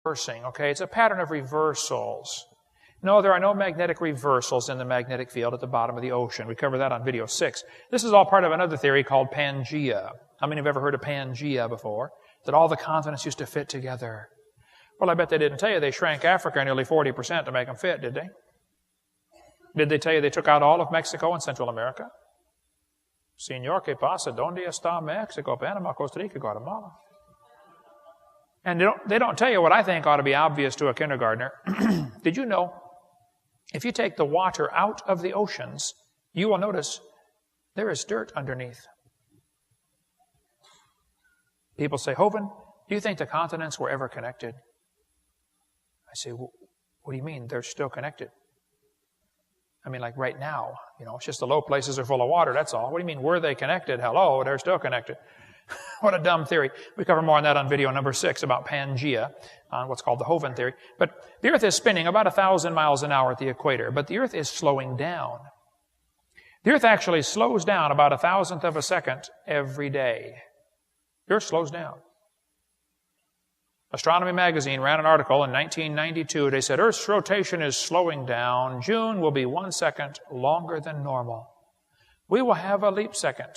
reversing, okay? It's a pattern of reversals. No, there are no magnetic reversals in the magnetic field at the bottom of the ocean. We covered that on video 6. This is all part of another theory called Pangea. How many have ever heard of Pangea before? That all the continents used to fit together. Well, I bet they didn't tell you they shrank Africa nearly 40% to make them fit, did they? Did they tell you they took out all of Mexico and Central America? Señor, ¿qué pasa? ¿Dónde está Mexico, Panama, Costa Rica, Guatemala? And they don't tell you what I think ought to be obvious to a kindergartner. Did you know, if you take the water out of the oceans, you will notice there is dirt underneath. People say, Hovind, do you think the continents were ever connected? I say, well, what do you mean they're still connected? I mean, like right now, it's just the low places are full of water, that's all. What do you mean, were they connected? Hello, they're still connected. What a dumb theory. We cover more on that on video number 6 about Pangea, on what's called the Hovind theory. But the Earth is spinning about 1,000 miles an hour at the equator, but the Earth is slowing down. The Earth actually slows down about 1,000th of a second every day. The Earth slows down. Astronomy magazine ran an article in 1992. They said, Earth's rotation is slowing down. June will be 1 second longer than normal. We will have a leap second.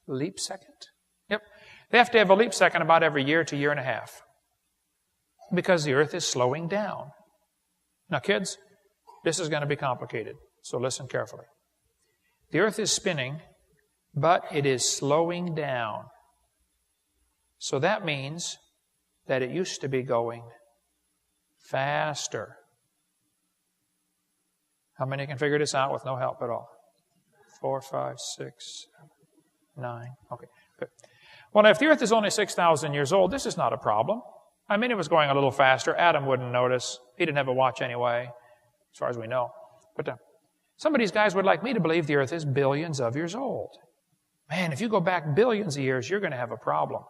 Leap second? Yep. They have to have a leap second about every year to year and a half because the Earth is slowing down. Now, kids, this is going to be complicated, so listen carefully. The Earth is spinning, but it is slowing down. So that means that it used to be going faster. How many can figure this out with no help at all? 4, 5, 6, 7, 9. Okay, good. Well, if the Earth is only 6,000 years old, this is not a problem. I mean, it was going a little faster. Adam wouldn't notice. He didn't have a watch anyway, as far as we know. But some of these guys would like me to believe the Earth is billions of years old. Man, if you go back billions of years, you're going to have a problem.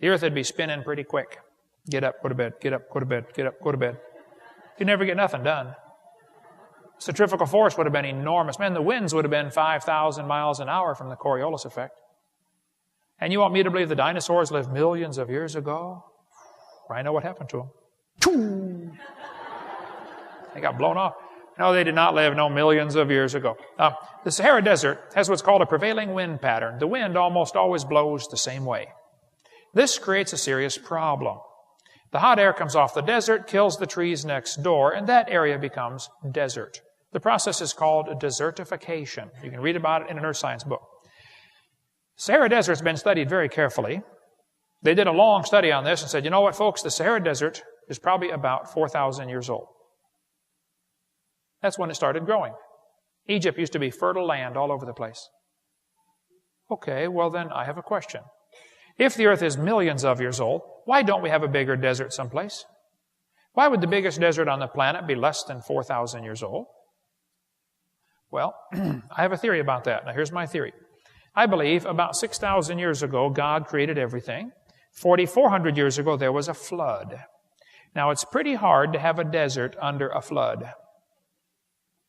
The Earth would be spinning pretty quick. Get up, go to bed, get up, go to bed, get up, go to bed. You'd never get nothing done. Centrifugal force would have been enormous. Man, the winds would have been 5,000 miles an hour from the Coriolis effect. And you want me to believe the dinosaurs lived millions of years ago? I know what happened to them. They got blown off. No, they did not live millions of years ago. The Sahara Desert has what's called a prevailing wind pattern. The wind almost always blows the same way. This creates a serious problem. The hot air comes off the desert, kills the trees next door, and that area becomes desert. The process is called desertification. You can read about it in an earth science book. Sahara Desert has been studied very carefully. They did a long study on this and said, you know what, folks, the Sahara Desert is probably about 4,000 years old. That's when it started growing. Egypt used to be fertile land all over the place. Okay, well then I have a question. If the Earth is millions of years old, why don't we have a bigger desert someplace? Why would the biggest desert on the planet be less than 4,000 years old? Well, I have a theory about that. Now here's my theory. I believe about 6,000 years ago, God created everything. 4,400 years ago, there was a flood. Now it's pretty hard to have a desert under a flood.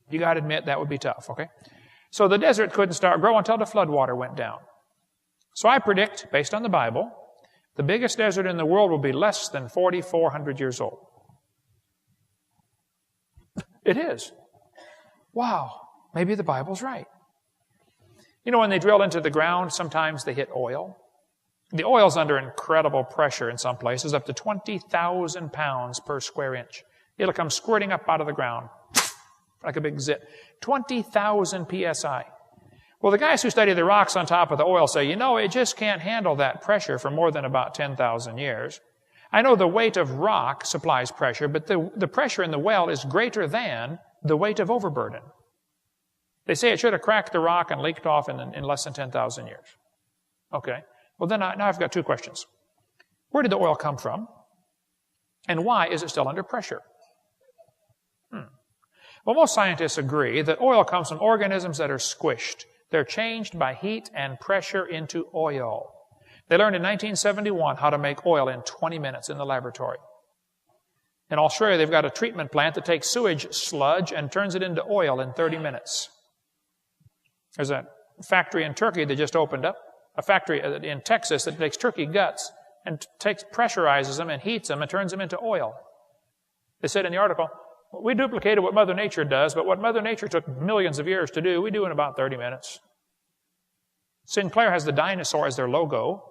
You got to admit that would be tough, okay? So the desert couldn't start growing until the flood water went down. So I predict, based on the Bible, the biggest desert in the world will be less than 4,400 years old. It is. Wow, maybe the Bible's right. You know, when they drill into the ground, sometimes they hit oil. The oil's under incredible pressure in some places, up to 20,000 pounds per square inch. It'll come squirting up out of the ground like a big zit. 20,000 psi. Well, the guys who study the rocks on top of the oil say, you know, it just can't handle that pressure for more than about 10,000 years. I know the weight of rock supplies pressure, but the pressure in the well is greater than the weight of overburden. They say it should have cracked the rock and leaked off in less than 10,000 years. Okay. Well, then now I've got two questions. Where did the oil come from? And why is it still under pressure? Well, most scientists agree that oil comes from organisms that are squished. They're changed by heat and pressure into oil. They learned in 1971 how to make oil in 20 minutes in the laboratory. In Australia, they've got a treatment plant that takes sewage sludge and turns it into oil in 30 minutes. There's a factory in Turkey that just opened up, a factory in Texas that takes turkey guts and pressurizes them and heats them and turns them into oil. They said in the article, we duplicated what Mother Nature does, but what Mother Nature took millions of years to do, we do in about 30 minutes. Sinclair has the dinosaur as their logo.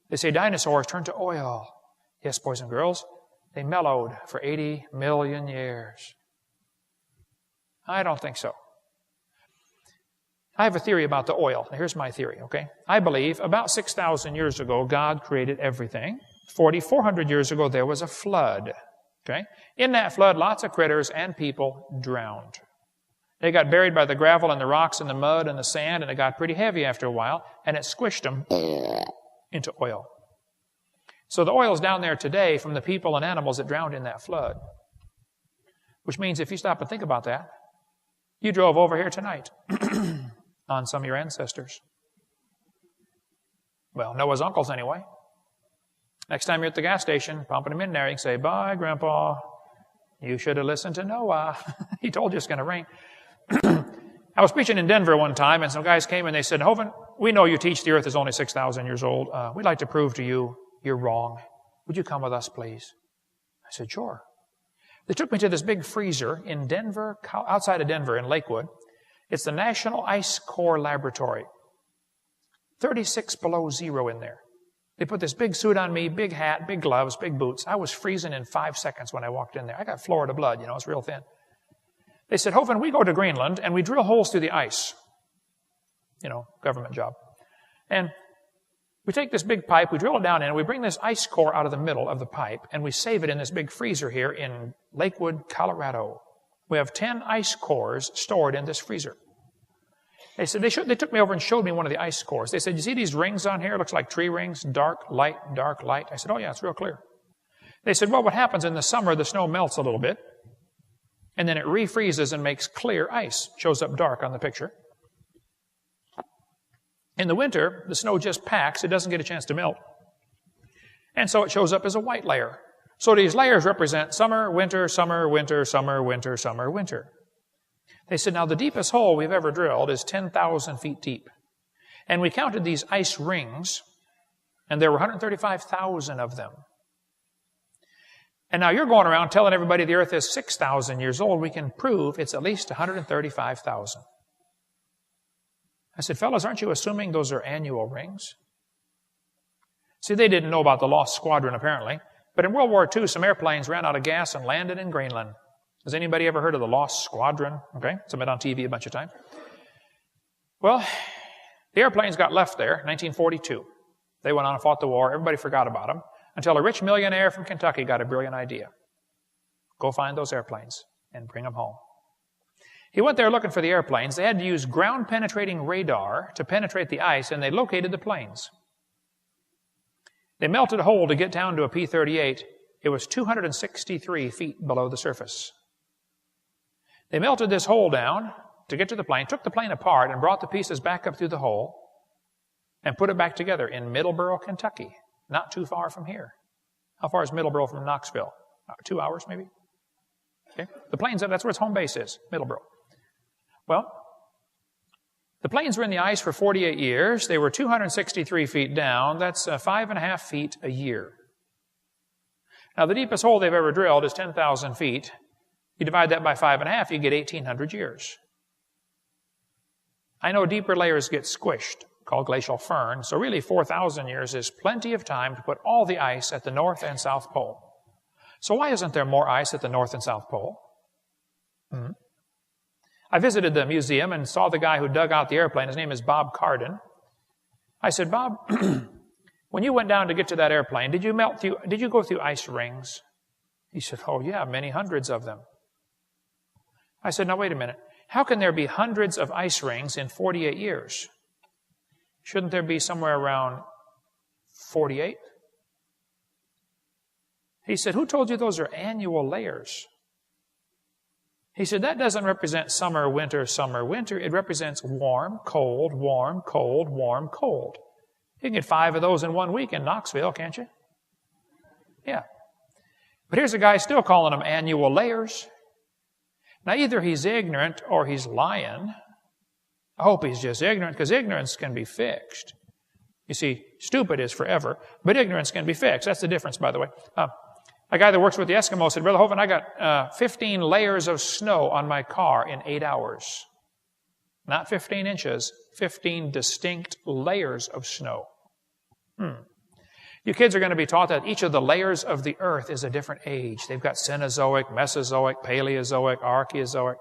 They say dinosaurs turn to oil. Yes, boys and girls, they mellowed for 80 million years. I don't think so. I have a theory about the oil. Now, here's my theory, okay? I believe about 6,000 years ago, God created everything. 4,400 years ago, there was a flood, okay? In that flood, lots of critters and people drowned. They got buried by the gravel and the rocks and the mud and the sand, and it got pretty heavy after a while, and it squished them into oil. So the oil's down there today from the people and animals that drowned in that flood. Which means if you stop and think about that, you drove over here tonight on some of your ancestors. Well, Noah's uncles anyway. Next time you're at the gas station, pumping them in there, you can say, bye, Grandpa. You should have listened to Noah. He told you it's going to rain. I was preaching in Denver one time, and some guys came and they said, Hovind, we know you teach the earth is only 6,000 years old. We'd like to prove to you you're wrong. Would you come with us, please? I said, sure. They took me to this big freezer in Denver, outside of Denver in Lakewood. It's the National Ice Core Laboratory. 36 below zero in there. They put this big suit on me, big hat, big gloves, big boots. I was freezing in 5 seconds when I walked in there. I got Florida blood, it's real thin. They said, Hovind, we go to Greenland and we drill holes through the ice. Government job. And we take this big pipe, we drill it down in, and we bring this ice core out of the middle of the pipe, and we save it in this big freezer here in Lakewood, Colorado. We have 10 ice cores stored in this freezer. They said, they took me over and showed me one of the ice cores. They said, you see these rings on here? It looks like tree rings, dark, light, dark, light. I said, oh yeah, it's real clear. They said, well, what happens in the summer, the snow melts a little bit, and then it refreezes and makes clear ice. Shows up dark on the picture. In the winter, the snow just packs. It doesn't get a chance to melt. And so it shows up as a white layer. So these layers represent summer, winter, summer, winter, summer, winter, summer, winter. They said, now the deepest hole we've ever drilled is 10,000 feet deep. And we counted these ice rings, and there were 135,000 of them. And now you're going around telling everybody the earth is 6,000 years old. We can prove it's at least 135,000. I said, fellas, aren't you assuming those are annual rings? See, they didn't know about the Lost Squadron, apparently. But in World War II, some airplanes ran out of gas and landed in Greenland. Has anybody ever heard of the Lost Squadron? Okay, it's been on TV a bunch of times. Well, the airplanes got left there in 1942. They went on and fought the war. Everybody forgot about them until a rich millionaire from Kentucky got a brilliant idea. Go find those airplanes and bring them home. He went there looking for the airplanes. They had to use ground-penetrating radar to penetrate the ice, and they located the planes. They melted a hole to get down to a P-38. It was 263 feet below the surface. They melted this hole down to get to the plane, took the plane apart, and brought the pieces back up through the hole and put it back together in Middleborough, Kentucky, not too far from here. How far is Middleborough from Knoxville? 2 hours, maybe? Okay. The planes, that's where its home base is, Middleborough. Well, the planes were in the ice for 48 years. They were 263 feet down. That's 5.5 feet a year. Now, the deepest hole they've ever drilled is 10,000 feet. You divide that by 5.5, you get 1,800 years. I know deeper layers get squished, called glacial firn, so really 4,000 years is plenty of time to put all the ice at the North and South Pole. So why isn't there more ice at the North and South Pole? I visited the museum and saw the guy who dug out the airplane. His name is Bob Carden. I said, Bob, when you went down to get to that airplane, did you go through ice rings? He said, oh yeah, many hundreds of them. I said, now wait a minute. How can there be hundreds of ice rings in 48 years? Shouldn't there be somewhere around 48? He said, who told you those are annual layers? He said, that doesn't represent summer, winter, summer, winter. It represents warm, cold, warm, cold, warm, cold. You can get 5 of those in 1 week in Knoxville, can't you? Yeah. But here's a guy still calling them annual layers. Now, either he's ignorant or he's lying. I hope he's just ignorant, because ignorance can be fixed. You see, stupid is forever, but ignorance can be fixed. That's the difference, by the way. A guy that works with the Eskimos said, Brother Hovind, I got 15 layers of snow on my car in 8 hours. Not 15 inches, 15 distinct layers of snow. You kids are going to be taught that each of the layers of the earth is a different age. They've got Cenozoic, Mesozoic, Paleozoic, Archaeozoic.